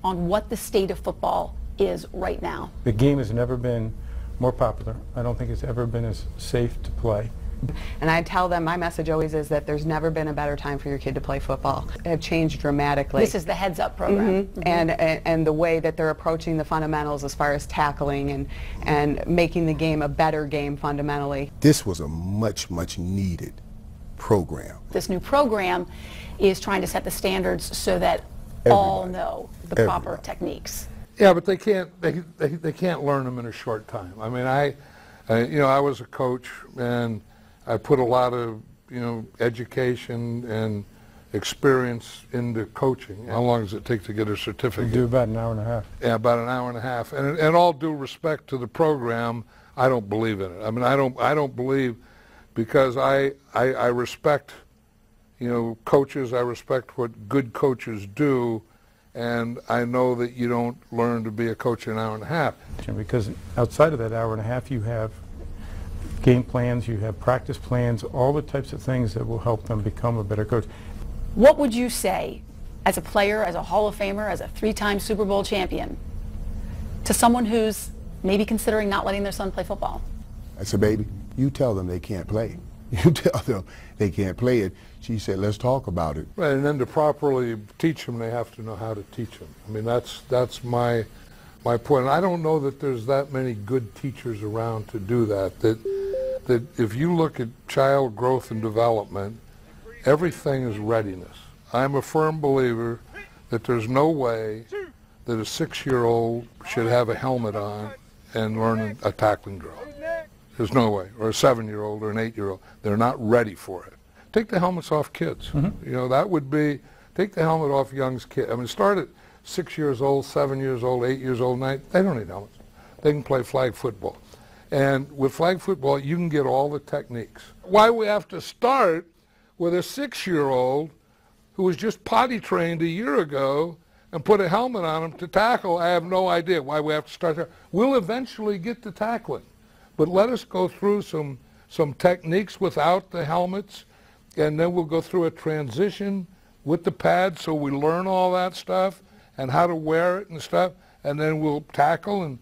on what the state of football is right now? The game has never been more popular. I don't think it's ever been as safe to play. And I tell them, my message always is that there's never been a better time for your kid to play football. It have changed dramatically. This is the Heads Up program. And the way that they're approaching the fundamentals as far as tackling and making the game a better game fundamentally. This was a much needed program. This new program is trying to set the standards so that all know the proper techniques. Yeah, but they can't learn them in a short time. I mean, I was a coach, and I put a lot of, education and experience into coaching. How long does it take to get a certificate? We do about an hour and a half. Yeah, about an hour and a half. And all due respect to the program, I don't believe in it. I mean, I don't believe, because I respect, coaches. I respect what good coaches do, and I know that you don't learn to be a coach in an hour and a half. Because outside of that hour and a half, you have game plans, you have practice plans, all the types of things that will help them become a better coach. What would you say as a player, as a Hall of Famer, as a three-time Super Bowl champion, to someone who's maybe considering not letting their son play football? I said, baby, you tell them they can't play. You tell them they can't play it. She said, let's talk about it. Right, and then to properly teach them, they have to know how to teach them. I mean, that's my point. And I don't know that there's that many good teachers around to do that. That if you look at child growth and development, everything is readiness. I'm a firm believer that there's no way that a 6-year-old should have a helmet on and learn a tackling drill. There's no way. Or a 7-year-old or an 8-year-old. They're not ready for it. Take the helmets off kids. That would be, take the helmet off young kids. I mean, start at 6 years old, 7 years old, 8 years old, 9. They don't need helmets. They can play flag football. And with flag football, you can get all the techniques. Why we have to start with a 6-year-old who was just potty trained a year ago and put a helmet on him to tackle, I have no idea why we have to start there. We'll eventually get to tackling. But let us go through some techniques without the helmets, and then we'll go through a transition with the pads so we learn all that stuff and how to wear it and stuff, and then we'll tackle and